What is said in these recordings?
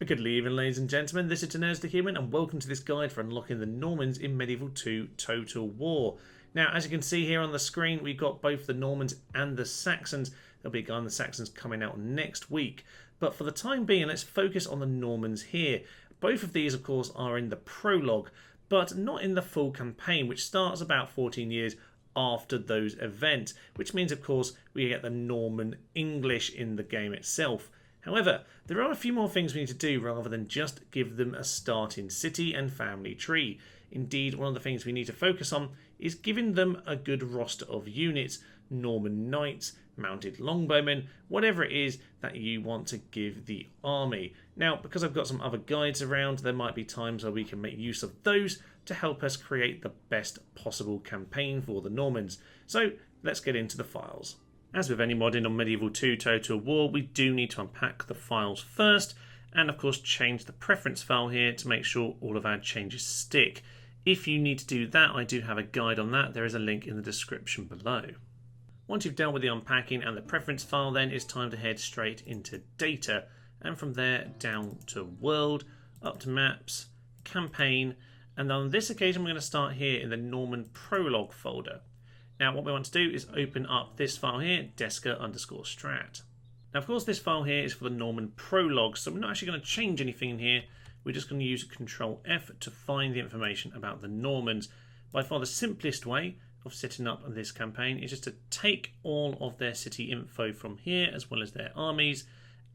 Good evening, ladies and gentlemen, this is Tenez the Human, and welcome to this guide for unlocking the Normans in Medieval 2 Total War. Now, as you can see here on the screen, we've got both the Normans and the Saxons. There'll be a guide on the Saxons coming out next week. But for the time being, let's focus on the Normans here. Both of these, of course, are in the prologue, but not in the full campaign, which starts about 14 years after those events, which means, of course, we get the Norman English in the game itself. However, there are a few more things we need to do rather than just give them a starting city and family tree. Indeed, one of the things we need to focus on is giving them a good roster of units, Norman knights, mounted longbowmen, whatever it is that you want to give the army. Now, because I've got some other guides around, there might be times where we can make use of those to help us create the best possible campaign for the Normans. So let's get into the files. As with any modding on Medieval 2 Total War, we do need to unpack the files first and of course change the preference file here to make sure all of our changes stick. If you need to do that, I do have a guide on that. There is a link in the description below. Once you've dealt with the unpacking and the preference file, then it's time to head straight into data, and from there down to world, up to maps, campaign, and on this occasion we're going to start here in the Norman prologue folder. Now what we want to do is open up this file here, Deska_Strat. Now of course this file here is for the Norman prologue, so we're not actually going to change anything in here. We're just going to use Control F to find the information about the Normans. By far the simplest way of setting up this campaign is just to take all of their city info from here, as well as their armies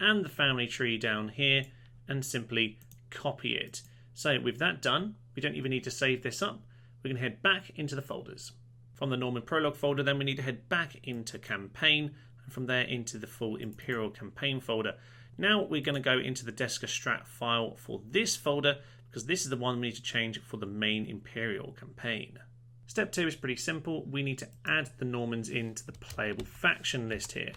and the family tree down here, and simply copy it. So with that done, we don't even need to save this up. We can head back into the folders. From the Norman Prologue folder, then we need to head back into Campaign, and from there into the full Imperial Campaign folder. Now we're going to go into the Deska_Strat file for this folder, because this is the one we need to change for the main Imperial Campaign. Step 2 is pretty simple. We need to add the Normans into the playable faction list here.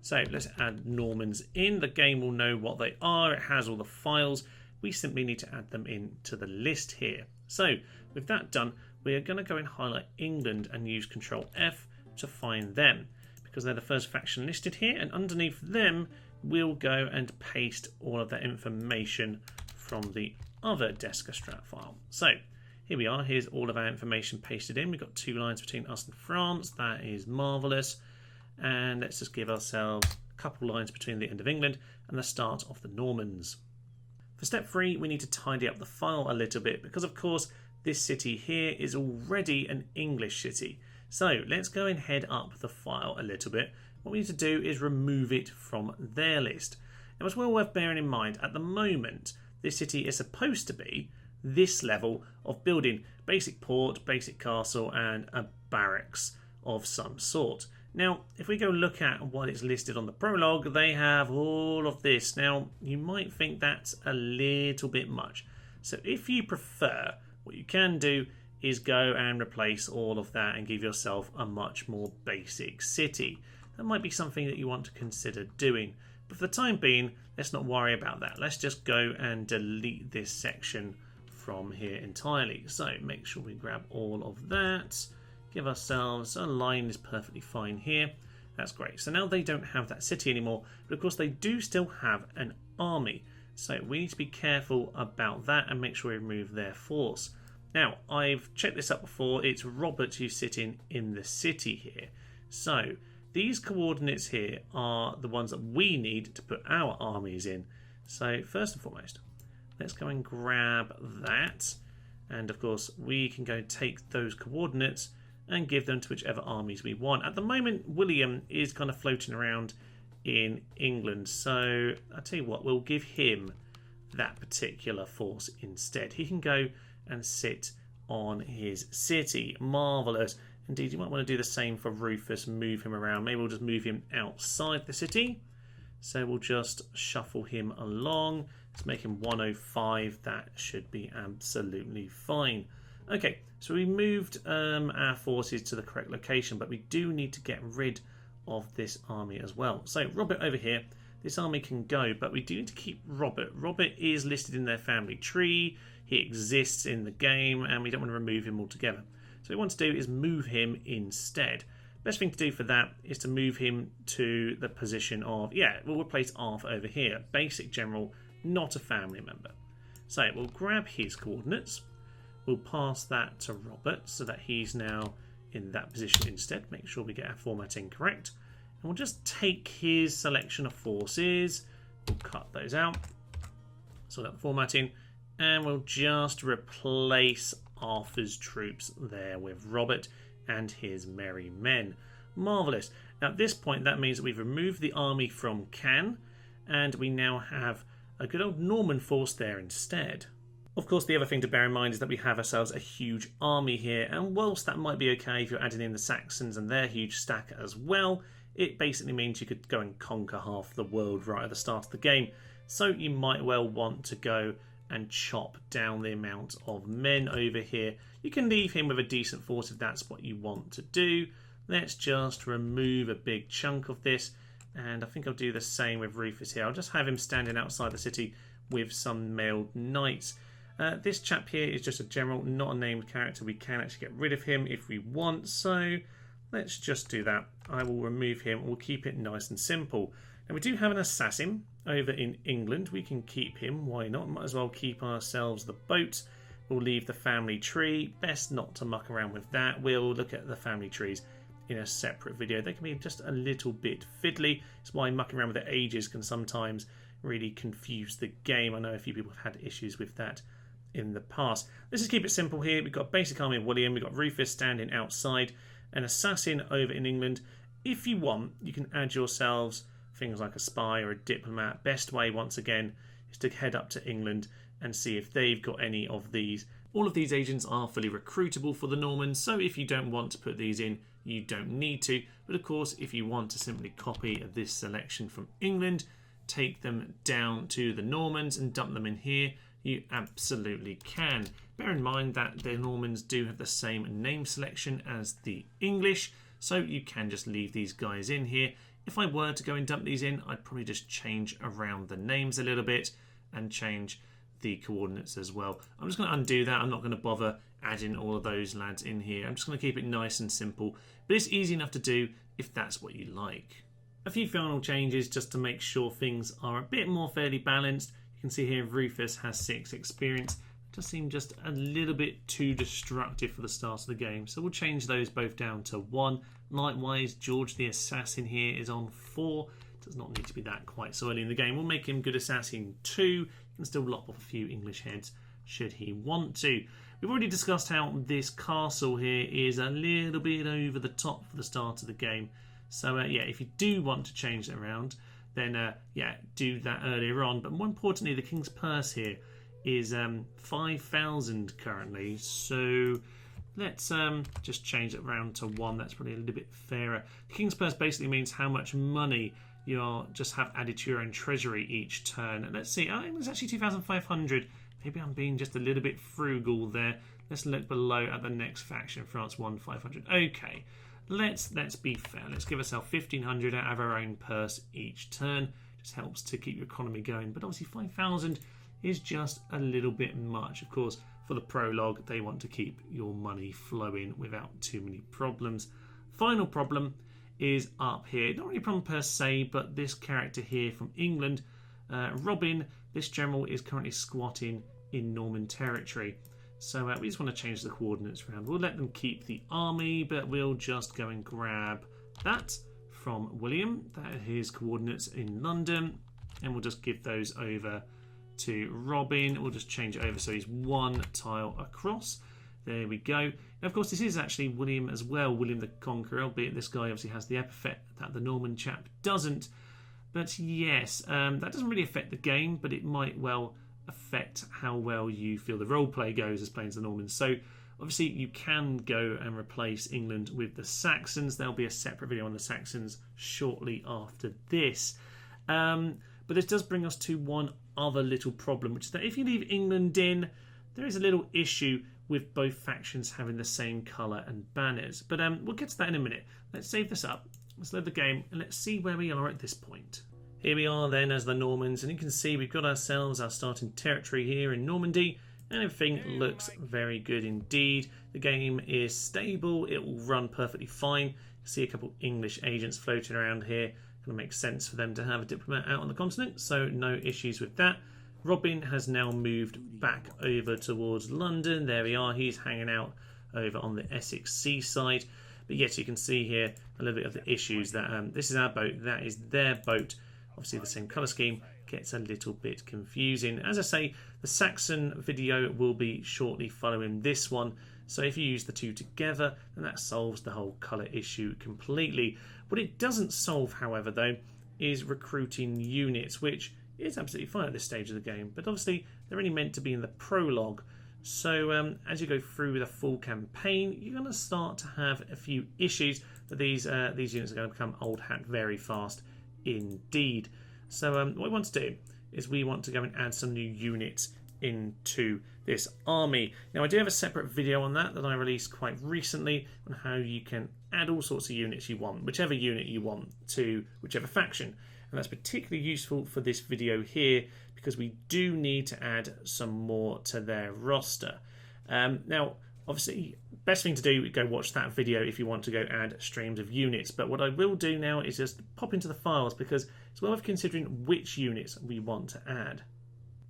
So let's add Normans in. The game will know what they are. It has all the files. We simply need to add them into the list here. So with that done, we are going to go and highlight England and use Control F to find them, because they're the first faction listed here, and underneath them we'll go and paste all of that information from the other Deska_Strat file. So here we are, here's all of our information pasted in. We've got 2 lines between us and France, that is marvellous, and let's just give ourselves a couple lines between the end of England and the start of the Normans. For step 3 we need to tidy up the file a little bit, because of course this city here is already an English city. So let's go and head up the file a little bit. What we need to do is remove it from their list. Now it's well worth bearing in mind, at the moment this city is supposed to be this level of building: basic port, basic castle and a barracks of some sort. Now if we go look at what is listed on the prologue, they have all of this. Now you might think that's a little bit much. So if you prefer, what you can do is go and replace all of that and give yourself a much more basic city. That might be something that you want to consider doing. But for the time being, let's not worry about that. Let's just go and delete this section from here entirely. So make sure we grab all of that. Give ourselves a line is perfectly fine here. That's great. So now they don't have that city anymore, but of course they do still have an army. So we need to be careful about that and make sure we remove their force. Now, I've checked this up before. It's Robert who's sitting in the city here. So these coordinates here are the ones that we need to put our armies in. So first and foremost, let's go and grab that. And of course, we can go take those coordinates and give them to whichever armies we want. At the moment, William is kind of floating around in England, so I'll tell you what, we'll give him that particular force instead. He can go and sit on his city. Marvellous. Indeed, you might want to do the same for Rufus, move him around. Maybe we'll just move him outside the city. So we'll just shuffle him along. Let's make him 105. That should be absolutely fine. Okay, so we moved our forces to the correct location, but we do need to get rid of this army as well. So Robert over here, this army can go, but we do need to keep Robert. Robert is listed in their family tree. He exists in the game, and we don't want to remove him altogether. So what we want to do is move him instead. Best thing to do for that is to move him to the position of, we'll replace Arthur over here. Basic general, not a family member. So we'll grab his coordinates. We'll pass that to Robert so that he's now in that position instead. Make sure we get our formatting correct. And we'll just take his selection of forces. We'll cut those out. Sort out the formatting. And we'll just replace Arthur's troops there with Robert and his merry men. Marvellous. Now at this point that means that we've removed the army from Cannes and we now have a good old Norman force there instead. Of course, the other thing to bear in mind is that we have ourselves a huge army here, and whilst that might be okay if you're adding in the Saxons and their huge stack as well, it basically means you could go and conquer half the world right at the start of the game. So you might well want to go and chop down the amount of men over here. You can leave him with a decent force if that's what you want to do. Let's just remove a big chunk of this, and I think I'll do the same with Rufus here. I'll just have him standing outside the city with some mailed knights. This chap here is just a general, not a named character. We can actually get rid of him if we want, so let's just do that. I will remove him. We'll keep it nice and simple. Now we do have an assassin over in England. We can keep him. Why not? Might as well keep ourselves the boat. We'll leave the family tree. Best not to muck around with that. We'll look at the family trees in a separate video. They can be just a little bit fiddly. It's why mucking around with the ages can sometimes really confuse the game. I know a few people have had issues with that in the past. Let's just keep it simple here. We've got basic army of William. We've got Rufus standing outside. An assassin over in England. If you want, you can add yourselves things like a spy or a diplomat. Best way, once again, is to head up to England and see if they've got any of these. All of these agents are fully recruitable for the Normans, so if you don't want to put these in, you don't need to. But of course, if you want to simply copy this selection from England, take them down to the Normans and dump them in here, you absolutely can. Bear in mind that the Normans do have the same name selection as the English, so you can just leave these guys in here. If I were to go and dump these in, I'd probably just change around the names a little bit and change the coordinates as well. I'm just going to undo that. I'm not going to bother adding all of those lads in here. I'm just going to keep it nice and simple, but it's easy enough to do if that's what you like. A few final changes just to make sure things are a bit more fairly balanced. You can see here Rufus has 6 experience. It does seem just a little bit too destructive for the start of the game, so we'll change those both down to 1. Likewise, George the Assassin here is on 4. Does not need to be that quite so early in the game. We'll make him Good Assassin 2. You can still lop off a few English heads should he want to. We've already discussed how this castle here is a little bit over the top for the start of the game. So yeah, if you do want to change it around, then yeah, do that earlier on. But more importantly, the King's Purse here is 5,000 currently. So let's just change it around to 1. That's probably a little bit fairer. The King's Purse basically means how much money you just have added to your own treasury each turn. And let's see, it was actually 2,500. Maybe I'm being just a little bit frugal there. Let's look below at the next faction, France 1,500. Okay, let's be fair. Let's give ourselves 1,500 out of our own purse each turn. Just helps to keep your economy going. But obviously 5,000 is just a little bit much. Of course, for the prologue, they want to keep your money flowing without too many problems. Final problem is up here. Not really a problem per se, but this character here from England, Robin, this general is currently squatting in Norman territory. So we just want to change the coordinates around. We'll let them keep the army, but we'll just go and grab that from William. That are his coordinates in London. And we'll just give those over to Robin. We'll just change it over so he's 1 tile across. There we go. Now, of course, this is actually William as well, William the Conqueror, albeit this guy obviously has the epithet that the Norman chap doesn't. But yes, that doesn't really affect the game, but it might well affect how well you feel the roleplay goes as playing as the Normans. So obviously you can go and replace England with the Saxons. There'll be a separate video on the Saxons shortly after this. But this does bring us to one other little problem, which is that if you leave England in, there is a little issue with both factions having the same colour and banners. But we'll get to that in a minute. Let's save this up. Let's load the game and let's see where we are at this point. Here we are then as the Normans, and you can see we've got ourselves our starting territory here in Normandy, and everything looks very good indeed. The game is stable, it will run perfectly fine. You see a couple English agents floating around here. It makes sense for them to have a diplomat out on the continent, so no issues with that. Robin has now moved back over towards London. There we are, he's hanging out over on the Essex seaside. But yes, you can see here a little bit of the issues that this is our boat, that is their boat. Obviously the same colour scheme gets a little bit confusing. As I say, the Saxon video will be shortly following this one. So if you use the two together, then that solves the whole colour issue completely. What it doesn't solve, however, though, is recruiting units, which is absolutely fine at this stage of the game. But obviously, they're only meant to be in the prologue. So as you go through the full campaign, you're going to start to have a few issues. But these units are going to become old hat very fast indeed. So what we want to do is we want to go and add some new units into this army. Now I do have a separate video on that I released quite recently on how you can add all sorts of units you want, whichever unit you want to whichever faction, and that's particularly useful for this video here because we do need to add some more to their roster. Now obviously best thing to do, go watch that video if you want to go add streams of units, but what I will do now is just pop into the files because it's worth considering which units we want to add.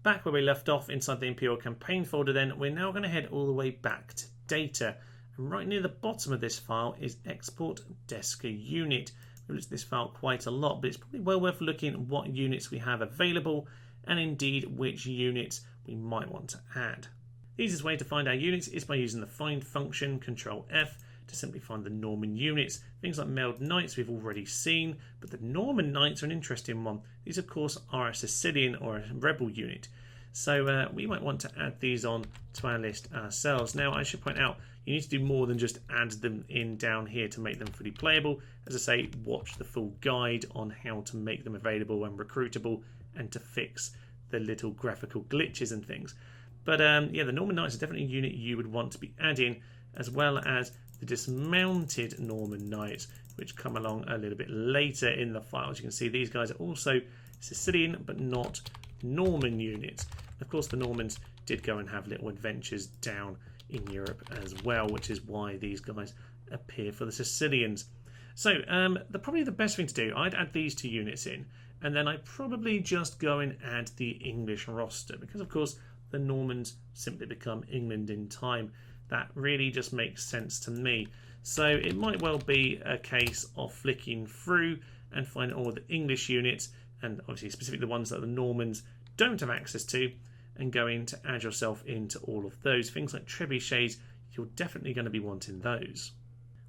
Back where we left off inside the Imperial Campaign folder then, we're now going to head all the way back to data. And right near the bottom of this file is Export Desca Unit. We've looked at this file quite a lot, but it's probably well worth looking at what units we have available and indeed which units we might want to add. The easiest way to find our units is by using the find function, Control F, to simply find the Norman units. Things like mailed knights we've already seen, but the Norman knights are an interesting one. These of course are a Sicilian or a rebel unit. So we might want to add these on to our list ourselves. Now I should point out, you need to do more than just add them in down here to make them fully playable. As I say, watch the full guide on how to make them available and recruitable and to fix the little graphical glitches and things. But yeah, the Norman Knights are definitely a unit you would want to be adding, as well as the dismounted Norman Knights, which come along a little bit later in the file. As you can see, these guys are also Sicilian, but not Norman units. Of course, the Normans did go and have little adventures down in Europe as well, which is why these guys appear for the Sicilians. So probably the best thing to do, I'd add these two units in, and then I'd probably just go and add the English roster, because of course the Normans simply become England in time. That really just makes sense to me. So it might well be a case of flicking through and finding all the English units, and obviously specifically the ones that the Normans don't have access to, and going to add yourself into all of those. Things like trebuchets, you're definitely going to be wanting those.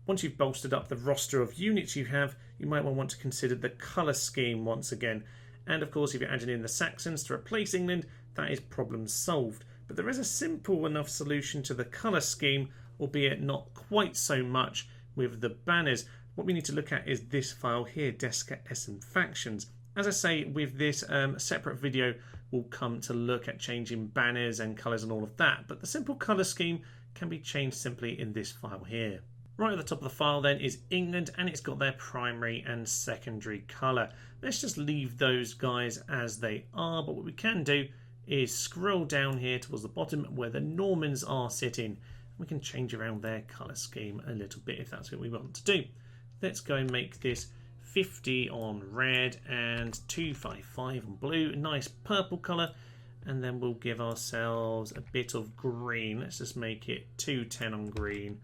Once you've bolstered up the roster of units you have, you might well want to consider the colour scheme once again. And of course, if you're adding in the Saxons to replace England, that is problem solved. But there is a simple enough solution to the colour scheme, albeit not quite so much with the banners. What we need to look at is this file here, Desca SM Factions. As I say, with this separate video, we'll come to look at changing banners and colours and all of that. But the simple colour scheme can be changed simply in this file here. Right at the top of the file then is England, and it's got their primary and secondary colour. Let's just leave those guys as they are, but what we can do is scroll down here towards the bottom where the Normans are sitting. We can change around their colour scheme a little bit if that's what we want to do. Let's go and make this 50 on red and 255 on blue. A nice purple colour, and then we'll give ourselves a bit of green. Let's just make it 210 on green.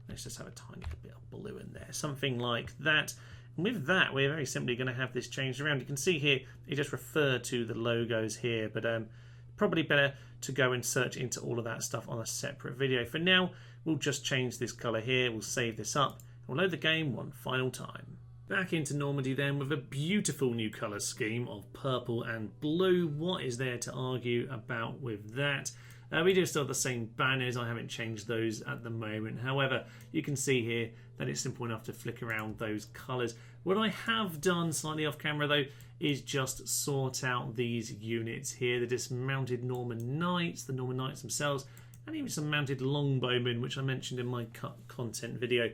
Let's just have a tiny bit of blue in there, something like that. And with that, we're very simply going to have this changed around. You can see here, it just referred to the logos here, but probably better to go and search into all of that stuff on a separate video. For now, we'll just change this colour here. We'll save this up. We'll load the game one final time. Back into Normandy then with a beautiful new colour scheme of purple and blue. What is there to argue about with that? We do still have the same banners. I haven't changed those at the moment. However, you can see here that it's simple enough to flick around those colours. What I have done slightly off camera though is just sort out these units here. The dismounted Norman Knights, the Norman Knights themselves, and even some mounted longbowmen, which I mentioned in my content video.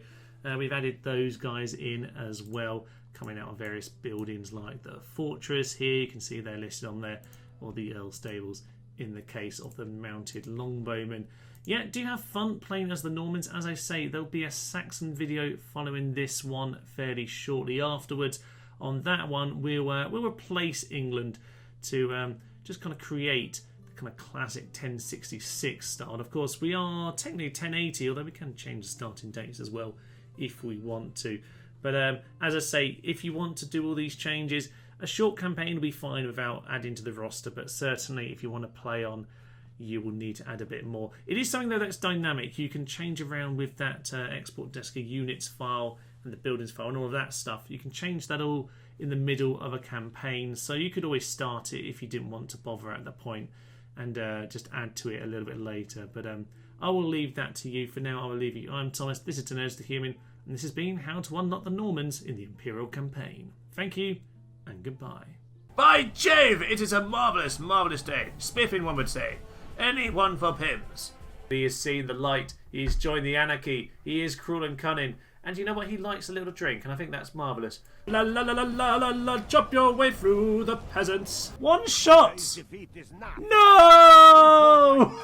We've added those guys in as well, coming out of various buildings like the fortress here. You can see they're listed on there, or the Earl Stables in the case of the mounted longbowmen. Yeah, do have fun playing as the Normans. As I say, there'll be a Saxon video following this one fairly shortly afterwards. On that one, we'll replace England to just kind of create the kind of classic 1066 style. And of course, we are technically 1080, although we can change the starting dates as well if we want to. But as I say, if you want to do all these changes, a short campaign will be fine without adding to the roster, but certainly if you want to play on, you will need to add a bit more. It is something though that's dynamic. You can change around with that export desker units file and the buildings file and all of that stuff. You can change that all in the middle of a campaign, so you could always start it if you didn't want to bother at that point and just add to it a little bit later. But I will leave that to you. For now, I will leave you. I'm Thomas, this is Tenez the Human, and this has been How to Unlock the Normans in the Imperial Campaign. Thank you, and goodbye. By Jove, it is a marvellous, marvellous day. Spiffing, one would say. Any one for Pims. He has seen the light, he has joined the anarchy, he is cruel and cunning, and you know what, he likes a little drink, and I think that's marvellous. La la la la la la la, chop your way through the peasants. One shot! No!